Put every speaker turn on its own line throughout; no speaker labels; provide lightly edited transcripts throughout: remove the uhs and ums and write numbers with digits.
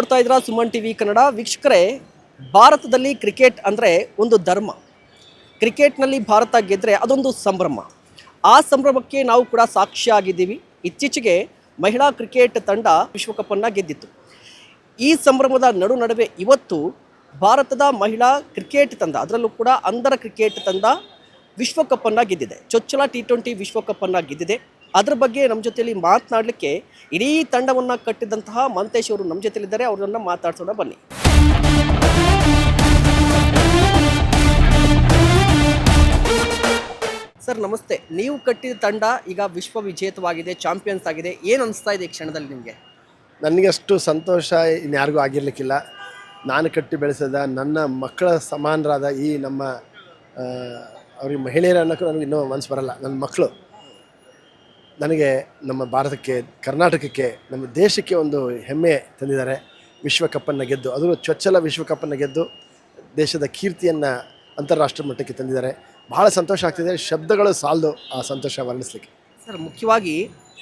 ನೋಡ್ತಾ ಇದ್ದೀರಾ ಸುಮನ್ ಟಿವಿ ಕನ್ನಡ. ವೀಕ್ಷಕರೇ, ಭಾರತದಲ್ಲಿ ಕ್ರಿಕೆಟ್ ಅಂದರೆ ಒಂದು ಧರ್ಮ. ಕ್ರಿಕೆಟ್ನಲ್ಲಿ ಭಾರತ ಗೆದ್ದರೆ ಅದೊಂದು ಸಂಭ್ರಮ. ಆ ಸಂಭ್ರಮಕ್ಕೆ ನಾವು ಕೂಡ ಸಾಕ್ಷಿಯಾಗಿದ್ದೀವಿ. ಇತ್ತೀಚೆಗೆ ಮಹಿಳಾ ಕ್ರಿಕೆಟ್ ತಂಡ ವಿಶ್ವಕಪ್ಪನ್ನು ಗೆದ್ದಿತ್ತು. ಈ ಸಂಭ್ರಮದ ನಡುವೆ ಇವತ್ತು ಭಾರತದ ಮಹಿಳಾ ಕ್ರಿಕೆಟ್ ತಂಡ, ಅದರಲ್ಲೂ ಕೂಡ ಅಂಧರ ಕ್ರಿಕೆಟ್ ತಂಡ ವಿಶ್ವಕಪ್ಪನ್ನು ಗೆದ್ದಿದೆ. ಚೊಚ್ಚಲ T20 ವಿಶ್ವಕಪ್ಪನ್ನು ಗೆದ್ದಿದೆ. ಅದರ ಬಗ್ಗೆ ನಮ್ಮ ಜೊತೆಯಲ್ಲಿ ಮಾತನಾಡಲಿಕ್ಕೆ ಇಡೀ ತಂಡವನ್ನು ಕಟ್ಟಿದಂತಹ ಮಹಂತೇಶ್ ಅವರು ನಮ್ಮ ಜೊತೆಲಿದ್ದಾರೆ. ಅವರನ್ನು ಮಾತಾಡ್ಸೋಣ ಬನ್ನಿ. ಸರ್ ನಮಸ್ತೆ. ನೀವು ಕಟ್ಟಿದ ತಂಡ ಈಗ ವಿಶ್ವ ವಿಜೇತವಾಗಿದೆ, ಚಾಂಪಿಯನ್ಸ್ ಆಗಿದೆ. ಏನು ಅನಿಸ್ತಾ ಇದೆ ಈ ಕ್ಷಣದಲ್ಲಿ ನಿಮಗೆ?
ನನಗೆ ಅಷ್ಟು ಸಂತೋಷ ಇನ್ಯಾರಿಗೂ ಆಗಿರಲಿಕ್ಕಿಲ್ಲ. ನಾನು ಕಟ್ಟಿ ಬೆಳೆಸಿದ ನನ್ನ ಮಕ್ಕಳ ಸಮಾನರಾದ ಈ ನಮ್ಮ ಅವ್ರಿಗೆ ಮಹಿಳೆಯರ ಅನ್ನೋಕ್ಕೂ ನನಗೆ ಇನ್ನೂ ಮನಸ್ಸು ಬರಲ್ಲ. ನನ್ನ ಮಕ್ಕಳು ನನಗೆ ನಮ್ಮ ಭಾರತಕ್ಕೆ, ಕರ್ನಾಟಕಕ್ಕೆ, ನಮ್ಮ ದೇಶಕ್ಕೆ ಒಂದು ಹೆಮ್ಮೆ ತಂದಿದ್ದಾರೆ. ವಿಶ್ವಕಪ್ಪನ್ನು ಗೆದ್ದು, ಅದು ಚೊಚ್ಚಲ ವಿಶ್ವಕಪ್ಪನ್ನು ಗೆದ್ದು ದೇಶದ ಕೀರ್ತಿಯನ್ನು ಅಂತಾರಾಷ್ಟ್ರೀಯ ಮಟ್ಟಕ್ಕೆ ತಂದಿದ್ದಾರೆ. ಭಾಳ ಸಂತೋಷ ಆಗ್ತಿದೆ. ಶಬ್ದಗಳು ಸಾಲದು ಆ ಸಂತೋಷ ವರ್ಣಿಸ್ಲಿಕ್ಕೆ.
ಸರ್, ಮುಖ್ಯವಾಗಿ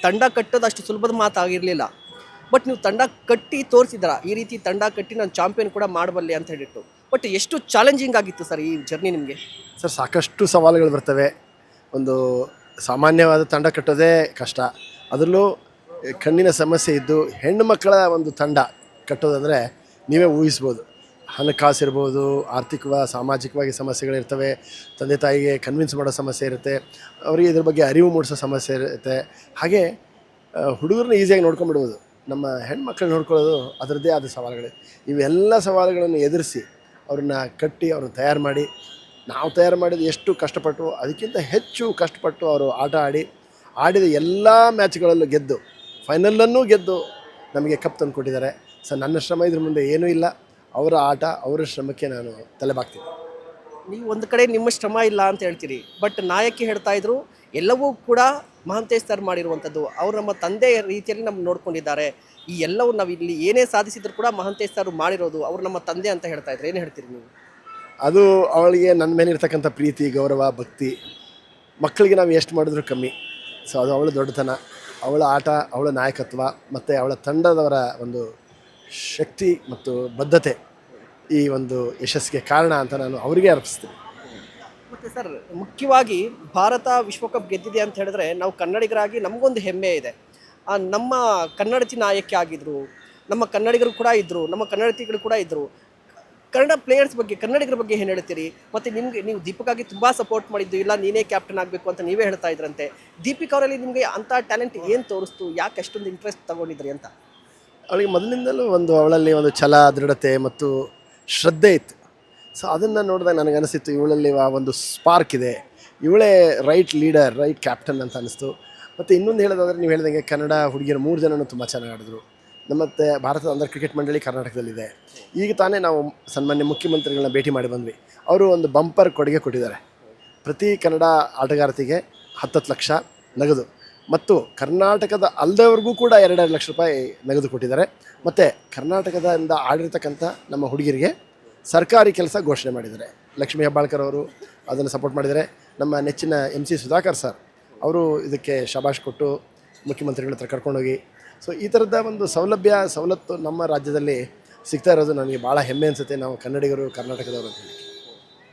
ತಂಡ ಕಟ್ಟೋದು ಅಷ್ಟು ಸುಲಭದ ಮಾತಾಗಿರಲಿಲ್ಲ. ಬಟ್ ನೀವು ತಂಡ ಕಟ್ಟಿ ತೋರಿಸಿದ್ರ, ಈ ರೀತಿ ತಂಡ ಕಟ್ಟಿ ನಾನು ಚಾಂಪಿಯನ್ ಕೂಡ ಮಾಡಬಲ್ಲೆ ಅಂತ ಹೇಳಿಟ್ಟು. ಬಟ್ ಎಷ್ಟು ಚಾಲೆಂಜಿಂಗ್ ಆಗಿತ್ತು ಸರ್ ಈ ಜರ್ನಿ ನಿಮಗೆ?
ಸರ್, ಸಾಕಷ್ಟು ಸವಾಲುಗಳು ಬರ್ತವೆ. ಒಂದು ಸಾಮಾನ್ಯವಾದ ತಂಡ ಕಟ್ಟೋದೇ ಕಷ್ಟ. ಅದರಲ್ಲೂ ಕಣ್ಣಿನ ಸಮಸ್ಯೆ ಇದ್ದು ಹೆಣ್ಣು ಮಕ್ಕಳ ಒಂದು ತಂಡ ಕಟ್ಟೋದಂದರೆ ನೀವೇ ಊಹಿಸ್ಬೋದು. ಹಣಕಾಸು ಇರ್ಬೋದು, ಸಾಮಾಜಿಕವಾಗಿ ಸಮಸ್ಯೆಗಳಿರ್ತವೆ. ತಂದೆ ತಾಯಿಗೆ ಕನ್ವಿನ್ಸ್ ಮಾಡೋ ಸಮಸ್ಯೆ ಇರುತ್ತೆ. ಅವರಿಗೆ ಇದ್ರ ಬಗ್ಗೆ ಅರಿವು ಮೂಡಿಸೋ ಸಮಸ್ಯೆ ಇರುತ್ತೆ. ಹಾಗೆ ಹುಡುಗರನ್ನ ಈಸಿಯಾಗಿ ನೋಡ್ಕೊಂಡ್ಬಿಡ್ಬೋದು. ನಮ್ಮ ಹೆಣ್ಮಕ್ಳನ್ನ ನೋಡ್ಕೊಳ್ಳೋದು ಅದರದ್ದೇ ಆದ ಸವಾಲುಗಳು. ಇವೆಲ್ಲ ಸವಾಲುಗಳನ್ನು ಎದುರಿಸಿ ಅವ್ರನ್ನ ಕಟ್ಟಿ ಅವ್ರನ್ನ ತಯಾರು ಮಾಡಿ, ನಾವು ತಯಾರು ಮಾಡಿದ ಎಷ್ಟು ಕಷ್ಟಪಟ್ಟು ಅದಕ್ಕಿಂತ ಹೆಚ್ಚು ಕಷ್ಟಪಟ್ಟು ಅವರು ಆಟ ಆಡಿದ ಎಲ್ಲ ಮ್ಯಾಚ್ಗಳಲ್ಲೂ ಗೆದ್ದು, ಫೈನಲನ್ನು ಗೆದ್ದು ನಮಗೆ ಕಪ್ ತಂದು ಕೊಟ್ಟಿದ್ದಾರೆ. ಸೊ ನನ್ನ ಶ್ರಮ ಇದ್ರ ಮುಂದೆ ಏನೂ ಇಲ್ಲ. ಅವರ ಆಟ, ಅವರ ಶ್ರಮಕ್ಕೆ ನಾನು ತಲೆಬಾಗ್ತೀನಿ.
ನೀವು ಒಂದು ಕಡೆ ನಿಮ್ಮ ಶ್ರಮ ಇಲ್ಲ ಅಂತ ಹೇಳ್ತೀರಿ, ಬಟ್ ನಾಯಕಿ ಹೇಳ್ತಾ ಇದ್ರು ಎಲ್ಲವೂ ಕೂಡ ಮಹಂತೇಶ್ ಸರ್ ಮಾಡಿರುವಂಥದ್ದು. ಅವರು ನಮ್ಮ ತಂದೆ ರೀತಿಯಲ್ಲಿ ನಮ್ಗೆ ನೋಡ್ಕೊಂಡಿದ್ದಾರೆ. ಈ ಎಲ್ಲವೂ ನಾವು ಇಲ್ಲಿ ಏನೇ ಸಾಧಿಸಿದ್ರು ಕೂಡ ಮಹಂತೇಶ್ ಸರ್ ಮಾಡಿರೋದು, ಅವರು ನಮ್ಮ ತಂದೆ ಅಂತ ಹೇಳ್ತಾ ಇದ್ರು. ಏನು ಹೇಳ್ತೀರಿ ನೀವು?
ಅದು ಅವಳಿಗೆ ನನ್ನ ಮೇಲೆ ಇರ್ತಕ್ಕಂಥ ಪ್ರೀತಿ, ಗೌರವ, ಭಕ್ತಿ. ಮಕ್ಕಳಿಗೆ ನಾವು ಎಷ್ಟು ಮಾಡಿದ್ರೂ ಕಮ್ಮಿ. ಸೊ ಅದು ಅವಳ ದೊಡ್ಡತನ, ಅವಳ ಆಟ, ಅವಳ ನಾಯಕತ್ವ ಮತ್ತು ಅವಳ ತಂಡದವರ ಒಂದು ಶಕ್ತಿ ಮತ್ತು ಬದ್ಧತೆ ಈ ಒಂದು ಯಶಸ್ಸಿಗೆ ಕಾರಣ ಅಂತ ನಾನು ಅವರಿಗೆ ಅರ್ಪಿಸ್ತೀನಿ.
ಮತ್ತು ಸರ್, ಮುಖ್ಯವಾಗಿ ಭಾರತ ವಿಶ್ವಕಪ್ ಗೆದ್ದಿದೆ ಅಂತ ಹೇಳಿದ್ರೆ ನಾವು ಕನ್ನಡಿಗರಾಗಿ ನಮಗೊಂದು ಹೆಮ್ಮೆ ಇದೆ. ನಮ್ಮ ಕನ್ನಡತಿ ನಾಯಕಿ ಆಗಿದ್ದರು, ನಮ್ಮ ಕನ್ನಡಿಗರು ಕೂಡ ಇದ್ದರು, ನಮ್ಮ ಕನ್ನಡತಿಗಳು ಕೂಡ ಇದ್ದರು. ಕನ್ನಡ ಪ್ಲೇಯರ್ಸ್ ಬಗ್ಗೆ, ಕನ್ನಡಿಗರ ಬಗ್ಗೆ ಏನು ಹೇಳ್ತೀರಿ? ಮತ್ತು ನಿಮಗೆ, ನೀವು ದೀಪಿಕಾಗೆ ತುಂಬ ಸಪೋರ್ಟ್ ಮಾಡಿದ್ದು, ಇಲ್ಲ ನೀನೇ ಕ್ಯಾಪ್ಟನ್ ಆಗಬೇಕು ಅಂತ ನೀವೇ ಹೇಳ್ತಾ ಇದ್ರಂತೆ. ದೀಪಿಕಾ ಅವರಲ್ಲಿ ನಿಮಗೆ ಅಂಥ ಟ್ಯಾಲೆಂಟ್ ಏನು ತೋರಿಸ್ತು? ಯಾಕೆ ಅಷ್ಟೊಂದು ಇಂಟ್ರೆಸ್ಟ್ ತೊಗೊಂಡಿದ್ರಿ ಅಂತ?
ಅವಳಿಗೆ ಮೊದಲಿಂದಲೂ ಅವಳಲ್ಲಿ ಒಂದು ಛಲ, ದೃಢತೆ ಮತ್ತು ಶ್ರದ್ಧೆ ಇತ್ತು. ಸೊ ಅದನ್ನು ನೋಡಿದಾಗ ನನಗೆ ಅನಿಸಿತ್ತು, ಇವಳಲ್ಲಿ ಒಂದು ಸ್ಪಾರ್ಕ್ ಇದೆ, ಇವಳೇ ರೈಟ್ ಲೀಡರ್, ರೈಟ್ ಕ್ಯಾಪ್ಟನ್ ಅಂತ ಅನಿಸ್ತು. ಮತ್ತು ಇನ್ನೊಂದು ಹೇಳೋದಾದರೆ, ನೀವು ಹೇಳಿದಂಗೆ ಕನ್ನಡ ಹುಡುಗಿಯರು 3 ಜನನೂ ತುಂಬ ಚೆನ್ನಾಗಿ ಆಡಿದ್ರು. ಮತ್ತು ಭಾರತದ ಅಂಧರ ಕ್ರಿಕೆಟ್ ಮಂಡಳಿ ಕರ್ನಾಟಕದಲ್ಲಿದೆ. ಈಗ ತಾನೇ ನಾವು ಸನ್ಮಾನ್ಯ ಮುಖ್ಯಮಂತ್ರಿಗಳನ್ನ ಭೇಟಿ ಮಾಡಿ ಬಂದ್ವಿ. ಅವರು ಒಂದು ಬಂಪರ್ ಕೊಡುಗೆ ಕೊಟ್ಟಿದ್ದಾರೆ. ಪ್ರತಿ ಕನ್ನಡ ಆಟಗಾರ್ತಿಗೆ 10 ಲಕ್ಷ ನಗದು ಮತ್ತು ಕರ್ನಾಟಕದ ಅಲ್ಲದವ್ರಿಗೂ ಕೂಡ 2 ಲಕ್ಷ ರೂಪಾಯಿ ನಗದು ಕೊಟ್ಟಿದ್ದಾರೆ. ಮತ್ತು ಕರ್ನಾಟಕದಿಂದ ಆಡಿರ್ತಕ್ಕಂಥ ನಮ್ಮ ಹುಡುಗಿರಿಗೆ ಸರ್ಕಾರಿ ಕೆಲಸ ಘೋಷಣೆ ಮಾಡಿದ್ದಾರೆ. ಲಕ್ಷ್ಮೀ ಹೆಬ್ಬಾಳ್ಕರ್ ಅವರು ಅದನ್ನು ಸಪೋರ್ಟ್ ಮಾಡಿದ್ದಾರೆ. ನಮ್ಮ ನೆಚ್ಚಿನ MC ಸುಧಾಕರ್ ಸರ್ ಅವರು ಇದಕ್ಕೆ ಶಬಾಷ್ ಕೊಟ್ಟು ಮುಖ್ಯಮಂತ್ರಿಗಳ ಹತ್ರ ಕರ್ಕೊಂಡೋಗಿ, ಸೊ ಈ ಥರದ ಒಂದು ಸವಲತ್ತು ನಮ್ಮ ರಾಜ್ಯದಲ್ಲಿ ಸಿಗ್ತಾ ಇರೋದು ನನಗೆ ಭಾಳ ಹೆಮ್ಮೆ ಅನಿಸುತ್ತೆ. ನಾವು ಕನ್ನಡಿಗರು, ಕರ್ನಾಟಕದವರು ಅಂತ ಹೇಳಿ.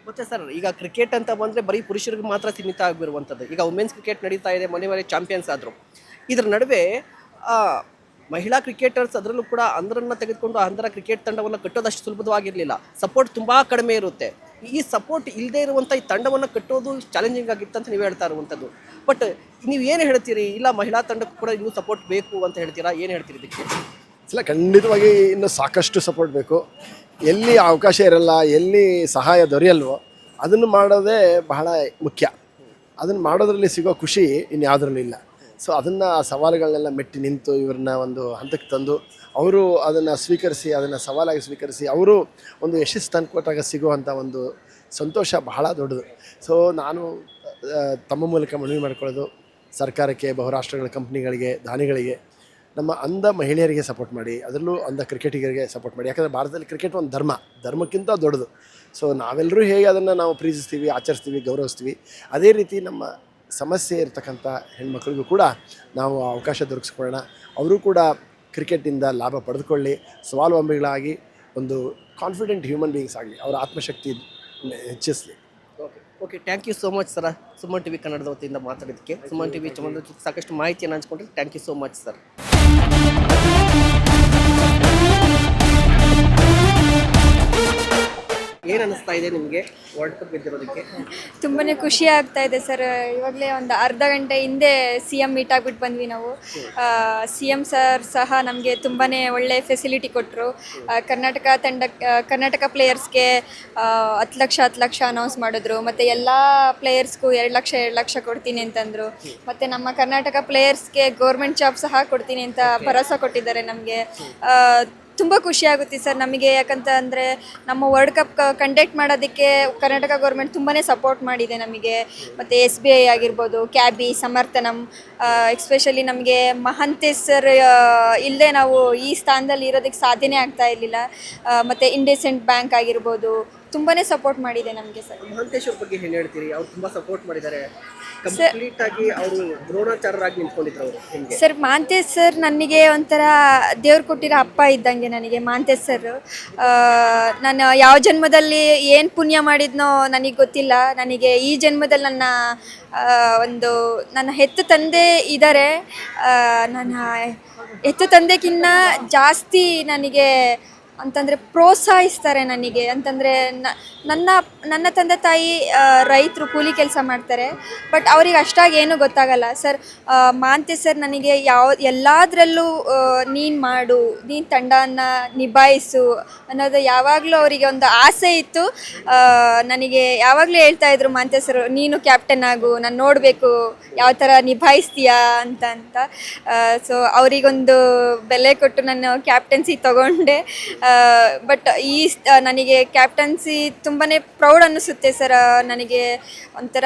ಮತ್ತು ಸರ್, ಈಗ ಕ್ರಿಕೆಟ್ ಅಂತ ಬಂದರೆ ಬರೀ ಪುರುಷರಿಗೆ ಮಾತ್ರ ಸೀಮಿತ ಆಗಿರುವಂಥದ್ದು. ಈಗ ವುಮೆನ್ಸ್ ಕ್ರಿಕೆಟ್ ನಡೀತಾ ಇದೆ, ಮನೆ ಚಾಂಪಿಯನ್ಸ್ ಆದರು. ಇದರ ನಡುವೆ ಮಹಿಳಾ ಕ್ರಿಕೆಟರ್ಸ್, ಅದರಲ್ಲೂ ಕೂಡ ಅಂಧರನ್ನು ತೆಗೆದುಕೊಂಡು ಅಂಧರ ಕ್ರಿಕೆಟ್ ತಂಡವನ್ನು ಕಟ್ಟೋದಷ್ಟು ಸುಲಭವಾಗಿರಲಿಲ್ಲ. ಸಪೋರ್ಟ್ ತುಂಬ ಕಡಿಮೆ ಇರುತ್ತೆ. ಈ ಸಪೋರ್ಟ್ ಇಲ್ಲದೇ ಇರುವಂಥ ಈ ತಂಡವನ್ನು ಕಟ್ಟೋದು ಚಾಲೆಂಜಿಂಗ್ ಆಗಿತ್ತು ಅಂತ ನೀವು ಹೇಳ್ತಾ ಇರುವಂಥದ್ದು. ಬಟ್ ನೀವು ಏನು ಹೇಳ್ತೀರಿ? ಇಲ್ಲ ಮಹಿಳಾ ತಂಡಕ್ಕೂ ಕೂಡ ಇನ್ನೂ ಸಪೋರ್ಟ್ ಬೇಕು ಅಂತ ಹೇಳ್ತೀರಾ? ಏನು ಹೇಳ್ತೀರಿ ಇದಕ್ಕೆ?
ಇಲ್ಲ, ಖಂಡಿತವಾಗಿ ಇನ್ನೂ ಸಾಕಷ್ಟು ಸಪೋರ್ಟ್ ಬೇಕು. ಎಲ್ಲಿ ಅವಕಾಶ ಇರಲ್ಲ, ಎಲ್ಲಿ ಸಹಾಯ ದೊರೆಯಲ್ವೋ ಅದನ್ನು ಮಾಡೋದೇ ಬಹಳ ಮುಖ್ಯ. ಅದನ್ನು ಮಾಡೋದ್ರಲ್ಲಿ ಸಿಗೋ ಖುಷಿ ಇನ್ಯಾವುದ್ರಲ್ಲೂ ಇಲ್ಲ. ಸೊ ಅದನ್ನು, ಆ ಸವಾಲುಗಳನ್ನೆಲ್ಲ ಮೆಟ್ಟಿ ನಿಂತು ಇವ್ರನ್ನ ಒಂದು ಹಂತಕ್ಕೆ ತಂದು ಅವರು ಅದನ್ನು ಸ್ವೀಕರಿಸಿ, ಅದನ್ನು ಸವಾಲಾಗಿ ಸ್ವೀಕರಿಸಿ ಅವರು ಒಂದು ಯಶಸ್ಸು ತಂದುಕೊಟ್ಟಾಗ ಸಿಗುವಂಥ ಒಂದು ಸಂತೋಷ ಬಹಳ ದೊಡ್ಡದು. ಸೊ ನಾನು ತಮ್ಮ ಮೂಲಕ ಮನವಿ ಮಾಡ್ಕೊಳ್ಳೋದು ಸರ್ಕಾರಕ್ಕೆ, ಬಹುರಾಷ್ಟ್ರಗಳ ಕಂಪ್ನಿಗಳಿಗೆ, ದಾನಿಗಳಿಗೆ, ನಮ್ಮ ಅಂಧ ಮಹಿಳೆಯರಿಗೆ ಸಪೋರ್ಟ್ ಮಾಡಿ, ಅದರಲ್ಲೂ ಅಂಧ ಕ್ರಿಕೆಟಿಗರಿಗೆ ಸಪೋರ್ಟ್ ಮಾಡಿ. ಯಾಕಂದರೆ ಭಾರತದಲ್ಲಿ ಕ್ರಿಕೆಟ್ ಒಂದು ಧರ್ಮಕ್ಕಿಂತ ದೊಡ್ಡದು. ಸೊ ನಾವೆಲ್ಲರೂ ಹೇಗೆ ಅದನ್ನು ನಾವು ಪ್ರೀತಿಸ್ತೀವಿ, ಆಚರಿಸ್ತೀವಿ, ಗೌರವಿಸ್ತೀವಿ, ಅದೇ ರೀತಿ ನಮ್ಮ ಸಮಸ್ಯೆ ಇರತಕ್ಕಂಥ ಹೆಣ್ಮಕ್ಳಿಗೂ ಕೂಡ ನಾವು ಅವಕಾಶ ದೊರಕಿಸ್ಕೊಳ್ಳೋಣ. ಅವರು ಕೂಡ ಕ್ರಿಕೆಟಿಂದ ಲಾಭ ಪಡೆದುಕೊಳ್ಳಿ, ಸ್ವಾವಲಂಬಿಗಳಾಗಿ ಒಂದು ಕಾನ್ಫಿಡೆಂಟ್ ಹ್ಯೂಮನ್ ಬೀಯಿಂಗ್ಸ್ ಆಗಲಿ, ಅವರ ಆತ್ಮಶಕ್ತಿ ಹೆಚ್ಚಿಸಲಿ.
Okay, thank you so much sir. Suman TV ಕನ್ನಡದ ವತಿಯಿಂದ ಮಾತಾಡೋದಕ್ಕೆ, ಸುಮನ್ ಟಿವಿ ಚಮಂದ್ರ ಸಾಕಷ್ಟು ಮಾಹಿತಿಯನ್ನು ಹಂಚ್ಕೊಂಡ್ರೆ thank you so much sir. ಏನು ಅನಿಸ್ತಾ ಇದೆ ನಿಮಗೆ ವರ್ಲ್ಡ್ ಕಪ್ ಗೆದ್ದಿರೋದಕ್ಕೆ?
ತುಂಬಾ ಖುಷಿ ಆಗ್ತಾ ಇದೆ ಸರ್. ಇವಾಗಲೇ ಒಂದು ಅರ್ಧ ಗಂಟೆ ಹಿಂದೆ ಸಿ ಎಮ್ ಮೀಟ್ ಆಗಿಬಿಟ್ಟು ಬಂದ್ವಿ ನಾವು. ಸಿ ಎಮ್ ಸರ್ ಸಹ ನಮಗೆ ತುಂಬಾ ಒಳ್ಳೆ ಫೆಸಿಲಿಟಿ ಕೊಟ್ಟರು. ಕರ್ನಾಟಕ ಪ್ಲೇಯರ್ಸ್ಗೆ 10 ಲಕ್ಷ ಅನೌನ್ಸ್ ಮಾಡಿದ್ರು. ಮತ್ತು ಎಲ್ಲ ಪ್ಲೇಯರ್ಸ್ಗೂ 2 ಲಕ್ಷ ಕೊಡ್ತೀನಿ ಅಂತಂದರು. ಮತ್ತು ನಮ್ಮ ಕರ್ನಾಟಕ ಪ್ಲೇಯರ್ಸ್ಗೆ ಗೌರ್ಮೆಂಟ್ ಜಾಬ್ ಸಹ ಕೊಡ್ತೀನಿ ಅಂತ ಭರವಸೆ ಕೊಟ್ಟಿದ್ದಾರೆ ನಮಗೆ. ತುಂಬ ಖುಷಿಯಾಗುತ್ತೆ ಸರ್ ನಮಗೆ. ಯಾಕಂತ ಅಂದರೆ ನಮ್ಮ ವರ್ಲ್ಡ್ ಕಪ್ ಕಂಡಕ್ಟ್ ಮಾಡೋದಕ್ಕೆ ಕರ್ನಾಟಕ ಗೌರ್ಮೆಂಟ್ ತುಂಬಾ ಸಪೋರ್ಟ್ ಮಾಡಿದೆ ನಮಗೆ. ಮತ್ತು SBI ಆಗಿರ್ಬೋದು, ಕ್ಯಾಬಿ, ಸಮರ್ಥನಮ್, ಎಸ್ಪೆಷಲಿ ನಮಗೆ ಮಹಂತೇಶ್ ಸರ್ ಇಲ್ಲದೆ ನಾವು ಈ ಸ್ಥಾನದಲ್ಲಿ ಇರೋದಕ್ಕೆ ಸಾಧ್ಯನೇ ಆಗ್ತಾ ಇರಲಿಲ್ಲ. ಮತ್ತು ಇಂಡಸ್ಇಂಡ್ ಬ್ಯಾಂಕ್ ಆಗಿರ್ಬೋದು ತುಂಬಾ ಸಪೋರ್ಟ್ ಮಾಡಿದೆ ನಮಗೆ ಸರ್.
ಮಹಂತೇಶ್ ಅವ್ರ ಬಗ್ಗೆ ಏನು ಹೇಳ್ತೀರಿ? ಅವ್ರು ತುಂಬ ಸಪೋರ್ಟ್ ಮಾಡಿದ್ದಾರೆ. ಕಂಪ್ಲೀಟ್ ಆಗಿ ಅವರು ದ್ರೋಣಾಚಾರ್ಯರಾಗಿ ನಿಂತ್ಕೊಂಡಿದ್ರು ಅವರು ನಿಮಗೆ.
ಸರ್ ಮಹಂತೇಶ್ ಸರ್ ನನಗೆ ಒಂಥರ ದೇವ್ರು ಕೊಟ್ಟಿರೋ ಅಪ್ಪ ಇದ್ದಂಗೆ ನನಗೆ ಮಹಂತೇಶ್ ಸರ್. ನಾನು ಯಾವ ಜನ್ಮದಲ್ಲಿ ಏನು ಪುಣ್ಯ ಮಾಡಿದ್ನೋ ನನಗೆ ಗೊತ್ತಿಲ್ಲ. ನನಗೆ ಈ ಜನ್ಮದಲ್ಲಿ ನನ್ನ ಹೆತ್ತ ತಂದೆ ಇದ್ದಾರೆ. ನನ್ನ ಹೆತ್ತ ತಂದೆಗಿನ್ನ ಜಾಸ್ತಿ ನನಗೆ ಅಂತಂದರೆ ಪ್ರೋತ್ಸಾಹಿಸ್ತಾರೆ ನನಗೆ. ಅಂತಂದರೆ ನನ್ನ ತಂದೆ ತಾಯಿ ರೈತರು, ಕೂಲಿ ಕೆಲಸ ಮಾಡ್ತಾರೆ. ಬಟ್ ಅವ್ರಿಗೆ ಅಷ್ಟಾಗಿ ಏನೂ ಗೊತ್ತಾಗಲ್ಲ ಸರ್. ಮಹಂತೇಶ್ ಸರ್ ನನಗೆ ಎಲ್ಲದರಲ್ಲೂ ನೀನು ಮಾಡು, ನೀನು ತಂಡನ ನಿಭಾಯಿಸು ಅನ್ನೋದು ಯಾವಾಗಲೂ ಅವರಿಗೆ ಒಂದು ಆಸೆ ಇತ್ತು. ನನಗೆ ಯಾವಾಗಲೂ ಹೇಳ್ತಾಯಿದ್ರು ಮಹಂತೇಶ್ ಸರ್, ನೀನು ಕ್ಯಾಪ್ಟನ್ ಆಗು, ನಾನು ನೋಡಬೇಕು ಯಾವ ಥರ ನಿಭಾಯಿಸ್ತೀಯಾ ಅಂತ. ಸೊ ಅವರಿಗೊಂದು ಬೆಲೆ ಕೊಟ್ಟು ನಾನು ಕ್ಯಾಪ್ಟನ್ಸಿ ತೊಗೊಂಡೆ. ಬಟ್ ನನಗೆ ಕ್ಯಾಪ್ಟನ್ಸಿ ತುಂಬಾ ಪ್ರೌಡ್ ಅನ್ನಿಸುತ್ತೆ ಸರ್. ನನಗೆ ಒಂಥರ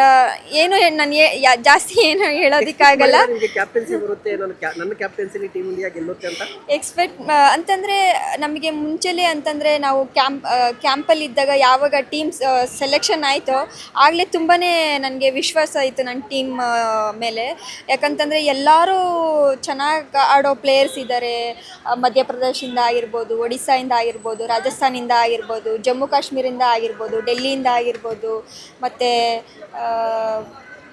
ಏನು ನನಗೆ ಜಾಸ್ತಿ ಏನು ಹೇಳೋದಕ್ಕಾಗಲ್ಲ.
ಕ್ಯಾಪ್ಟನ್ಸಿ ಬರುತ್ತೆ, ನನ್ನ ಕ್ಯಾಪ್ಟನ್ಸಿಲಿ ಟೀಮ್ ಇಂಡಿಯಾ ಗೆಲ್ಲುತ್ತೆ ಅಂತ
ಎಕ್ಸ್ಪೆಕ್ಟ್ ಅಂತಂದರೆ ನಮಗೆ ಮುಂಚೆಲೇ ಅಂತಂದರೆ ನಾವು ಕ್ಯಾಂಪಲ್ಲಿ ಇದ್ದಾಗ ಯಾವಾಗ ಟೀಮ್ ಸೆಲೆಕ್ಷನ್ ಆಯಿತೋ ಆಗಲೇ ತುಂಬಾ ನನಗೆ ವಿಶ್ವಾಸ ಆಯಿತು ನನ್ನ ಟೀಮ್ ಮೇಲೆ. ಯಾಕಂತಂದರೆ ಎಲ್ಲರೂ ಚೆನ್ನಾಗಿ ಆಡೋ ಪ್ಲೇಯರ್ಸ್ ಇದ್ದಾರೆ. ಮಧ್ಯಪ್ರದೇಶದಿಂದ ಆಗಿರ್ಬೋದು, ಒಡಿಸ್ಸಾಯಿಂದ ಆಗಿರ್ಬೋದು, ರಾಜಸ್ಥಾನಿಂದ ಆಗಿರ್ಬೋದು, ಜಮ್ಮು ಕಾಶ್ಮೀರಿಂದ ಆಗಿರ್ಬೋದು, ಡೆಲ್ಲಿಯಿಂದ ಆಗಿರ್ಬೋದು, ಮತ್ತು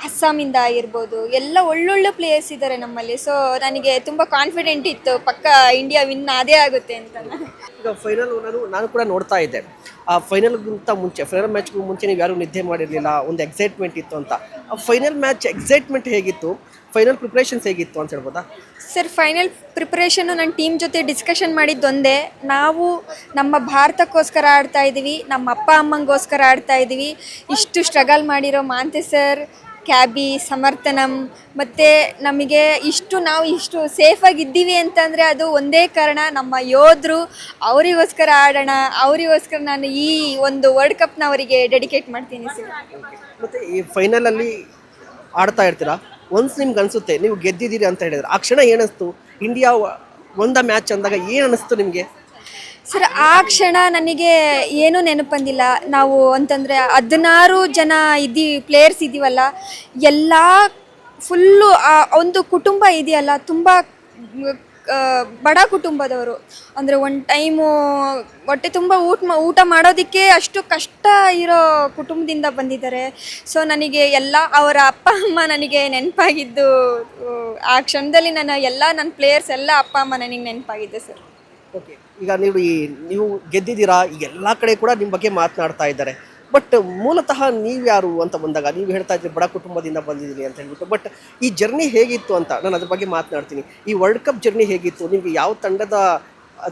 ಅಸ್ಸಾಮಿಂದ ಆಗಿರ್ಬೋದು, ಎಲ್ಲ ಒಳ್ಳೊಳ್ಳೆ ಪ್ಲೇಯರ್ಸ್ ಇದ್ದಾರೆ ನಮ್ಮಲ್ಲಿ. ಸೊ ನನಗೆ ತುಂಬ ಕಾನ್ಫಿಡೆಂಟ್ ಇತ್ತು, ಪಕ್ಕ ಇಂಡಿಯಾ ವಿನ್ ಅದೇ ಆಗುತ್ತೆ ಅಂತ.
ಈಗ ಫೈನಲ್ ನಾನು ಕೂಡ ನೋಡ್ತಾ ಇದ್ದೆ. ಆ ಫೈನಲ್ಗಿಂತ ಮುಂಚೆ, ಫೈನಲ್ ಮ್ಯಾಚ್ಗೂ ಮುಂಚೆ ನೀವು ಯಾರೂ ನಿದ್ದೆ ಮಾಡಿರಲಿಲ್ಲ, ಒಂದು ಎಕ್ಸೈಟ್ಮೆಂಟ್ ಇತ್ತು ಅಂತ. ಆ ಫೈನಲ್ ಮ್ಯಾಚ್ ಎಕ್ಸೈಟ್ಮೆಂಟ್ ಹೇಗಿತ್ತು, ಫೈನಲ್ ಪ್ರಿಪ್ರೇಷನ್ಸ್ ಹೇಗಿತ್ತು ಅಂತ ಹೇಳ್ಬೋದಾ?
ಸರ್ ಫೈನಲ್ ಪ್ರಿಪ್ರೇಷನ್ನು ನನ್ನ ಟೀಮ್ ಜೊತೆ ಡಿಸ್ಕಷನ್ ಮಾಡಿದ್ದೊಂದೇ. ನಾವು ನಮ್ಮ ಭಾರತಕ್ಕೋಸ್ಕರ ಆಡ್ತಾ ಇದ್ದೀವಿ, ನಮ್ಮ ಅಪ್ಪ ಅಮ್ಮಂಗೋಸ್ಕರ ಆಡ್ತಾ ಇದ್ದೀವಿ. ಇಷ್ಟು ಸ್ಟ್ರಗಲ್ ಮಾಡಿರೋ ಮಹಂತೇಶ್ ಸರ್, ಕ್ಯಾಬಿ, ಸಮರ್ಥನಮ್, ಮತ್ತು ನಮಗೆ ನಾವು ಇಷ್ಟು ಸೇಫಾಗಿದ್ದೀವಿ ಅಂತಂದರೆ ಅದು ಒಂದೇ ಕಾರಣ, ನಮ್ಮ ಯೋಧರು. ಅವರಿಗೋಸ್ಕರ ಆಡೋಣ, ಅವರಿಗೋಸ್ಕರ ನಾನು ಈ ಒಂದು ವರ್ಲ್ಡ್ ಕಪ್ನ ಅವರಿಗೆ ಡೆಡಿಕೇಟ್ ಮಾಡ್ತೀನಿ ಸರ್.
ಮತ್ತು ಈ ಫೈನಲಲ್ಲಿ ಆಡ್ತಾ ಇರ್ತೀರಾ, ಒನ್ಸ್ ನಿಮ್ಗೆ ಅನಿಸುತ್ತೆ ನೀವು ಗೆದ್ದಿದ್ದೀರಿ ಅಂತ ಹೇಳಿದ್ರೆ, ಆ ಕ್ಷಣ ಏನಿಸ್ತು? ಇಂಡಿಯಾ ಒಂದ ಮ್ಯಾಚ್ ಅಂದಾಗ ಏನು ಅನ್ನಿಸ್ತು ನಿಮಗೆ?
ಸರ್ ಆ ಕ್ಷಣ ನನಗೆ ಏನೂ ನೆನಪಂದಿಲ್ಲ. ನಾವು ಅಂತಂದರೆ 16 ಜನ ಪ್ಲೇಯರ್ಸ್ ಇದ್ದೀವಲ್ಲ, ಎಲ್ಲ ಫುಲ್ಲು ಒಂದು ಕುಟುಂಬ ಇದೆಯಲ್ಲ, ತುಂಬ ಬಡ ಕುಟುಂಬದವರು. ಅಂದರೆ ಒಂದು ಟೈಮು ಹೊಟ್ಟೆ ತುಂಬ ಊಟ ಮಾಡೋದಕ್ಕೆ ಅಷ್ಟು ಕಷ್ಟ ಇರೋ ಕುಟುಂಬದಿಂದ ಬಂದಿದ್ದಾರೆ. ಸೊ ನನಗೆ ಅವರ ಅಪ್ಪ ಅಮ್ಮ ನನಗೆ ನೆನಪಾಗಿದ್ದು ಆ ಕ್ಷಣದಲ್ಲಿ. ನನ್ನ ಪ್ಲೇಯರ್ಸ್ ಎಲ್ಲ ಅಪ್ಪ ಅಮ್ಮ ನನಗೆ ನೆನಪಾಗಿದ್ದೆ ಸರ್.
ಓಕೆ, ಈಗ ನೀವು ಗೆದ್ದಿದ್ದೀರಾ, ಈಗ ಎಲ್ಲ ಕಡೆ ಕೂಡ ನಿಮ್ಮ ಬಗ್ಗೆ ಮಾತನಾಡ್ತಾ ಇದ್ದಾರೆ. ಬಟ್ ಮೂಲತಃ ನೀವು ಯಾರು ಅಂತ ಬಂದಾಗ ನೀವು ಹೇಳ್ತಾ ಇದ್ರಿ ಬಡ ಕುಟುಂಬದಿಂದ ಬಂದಿದ್ದೀನಿ ಅಂತ ಹೇಳ್ಬಿಟ್ಟು. ಬಟ್ ಈ ಜರ್ನಿ ಹೇಗಿತ್ತು ಅಂತ ನಾನು ಅದ್ರ ಬಗ್ಗೆ ಮಾತನಾಡ್ತೀನಿ. ಈ ವರ್ಲ್ಡ್ ಕಪ್ ಜರ್ನಿ ಹೇಗಿತ್ತು ನಿಮಗೆ? ಯಾವ ತಂಡದ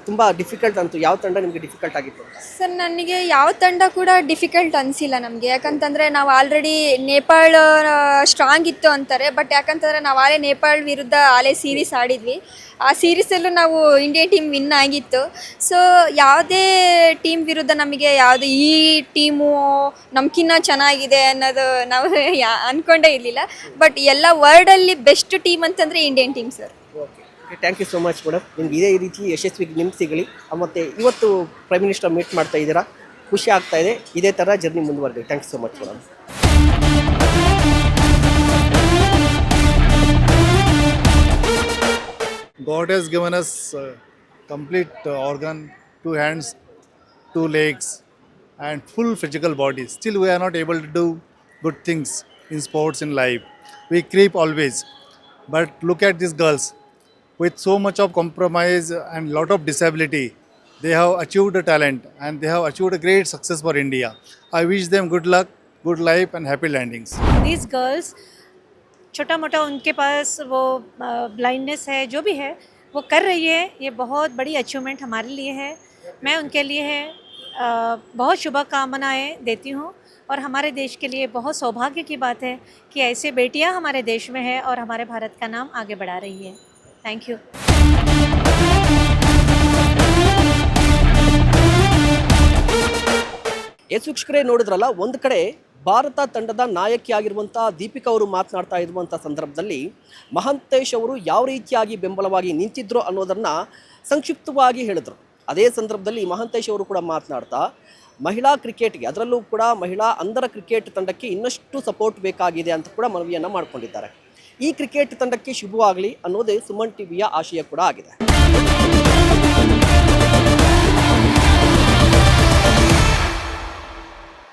ತುಂಬ ಡಿಫಿಕಲ್ಟ್ ಅಂತು? ಯಾವ ತಂಡ ನಿಮಗೆ ಡಿಫಿಕಲ್ಟ್ ಆಗಿತ್ತು?
ಸರ್ ನನಗೆ ಯಾವ ತಂಡ ಕೂಡ ಡಿಫಿಕಲ್ಟ್ ಅನಿಸಿಲ್ಲ ನಮಗೆ. ಯಾಕಂತಂದರೆ ನಾವು ಆಲ್ರೆಡಿ ನೇಪಾಳ ಸ್ಟ್ರಾಂಗ್ ಇತ್ತು ಅಂತಾರೆ. ಬಟ್ ಯಾಕಂತಂದರೆ ನಾವು ನೇಪಾಳ ವಿರುದ್ಧ ಸೀರೀಸ್ ಆಡಿದ್ವಿ. ಆ ಸೀರೀಸಲ್ಲೂ ನಾವು ಇಂಡಿಯನ್ ಟೀಮ್ ವಿನ್ ಆಗಿತ್ತು. ಸೊ ಯಾವುದೇ ಟೀಮ್ ವಿರುದ್ಧ ನಮಗೆ ಈ ಟೀಮು ನಮ್ಗಿನ್ನ ಚೆನ್ನಾಗಿದೆ ಅನ್ನೋದು ನಾವು ಅಂದ್ಕೊಂಡೇ ಇರಲಿಲ್ಲ. ಬಟ್ ಎಲ್ಲ ವರ್ಲ್ಡಲ್ಲಿ ಬೆಸ್ಟ್ ಟೀಮ್ ಅಂತಂದರೆ Indian team sir.
Okay, thank you so much madam. ನಿಮ್ಗೆ ಇದೇ ರೀತಿ ಯಶಸ್ವಿ ನಿಮ್ಗೆ ಸಿಗಲಿ. ಮತ್ತು ಇವತ್ತು ಪ್ರೈಮ್ ಮಿನಿಸ್ಟರ್ ಮೀಟ್ ಮಾಡ್ತಾ ಇದ್ದೀರಾ, ಖುಷಿ ಆಗ್ತಾ ಇದೆ. ಇದೇ ಥರ ಜರ್ನಿ ಮುಂದುವರೆದಿ. Thank you so much madam.
God has given us complete organ, 2 hands, 2 legs, and full physical body. Still, we are not able to do good things in sports in life. We creep always. But look at these girls with so much of compromise and lot of disability. They have achieved a talent and they have achieved a great success for India. I wish them good luck, good life, and happy landings.
These girls छोटा मोटा उनके पास वो blindness है जो भी है वो कर रही है, ये बहुत बड़ी अचीवमेंट हमारे लिए है। मैं उनके लिए है बहुत शुभकामनाएं देती हूँ और हमारे देश के लिए बहुत सौभाग्य की बात है कि ऐसे बेटियाँ हमारे देश में है और हमारे भारत का नाम आगे बढ़ा रही है। Thank you.
ಎಸ್ ವೀಕ್ಷಕರೇ, ನೋಡಿದ್ರಲ್ಲ, ಒಂದು ಕಡೆ ಭಾರತ ತಂಡದ ನಾಯಕಿಯಾಗಿರುವಂಥ ದೀಪಿಕಾ ಅವರು ಮಾತನಾಡ್ತಾ ಇರುವಂಥ ಸಂದರ್ಭದಲ್ಲಿ ಮಹಾಂತೇಶ್ ಅವರು ಯಾವ ರೀತಿಯಾಗಿ ಬೆಂಬಲವಾಗಿ ನಿಂತಿದ್ರು ಅನ್ನೋದನ್ನು ಸಂಕ್ಷಿಪ್ತವಾಗಿ ಹೇಳಿದರು. ಅದೇ ಸಂದರ್ಭದಲ್ಲಿ ಮಹಾಂತೇಶ್ ಅವರು ಕೂಡ ಮಾತನಾಡ್ತಾ ಮಹಿಳಾ ಕ್ರಿಕೆಟ್ಗೆ, ಅದರಲ್ಲೂ ಕೂಡ ಮಹಿಳಾ ಅಂಧರ ಕ್ರಿಕೆಟ್ ತಂಡಕ್ಕೆ ಇನ್ನಷ್ಟು ಸಪೋರ್ಟ್ ಬೇಕಾಗಿದೆ ಅಂತ ಕೂಡ ಮನವಿಯನ್ನು ಮಾಡಿಕೊಂಡಿದ್ದಾರೆ. ಈ ಕ್ರಿಕೆಟ್ ತಂಡಕ್ಕೆ ಶುಭವಾಗಲಿ ಅನ್ನೋದೇ ಸುಮನ್ ಟಿವಿಯ ಆಶಯ ಕೂಡ ಆಗಿದೆ.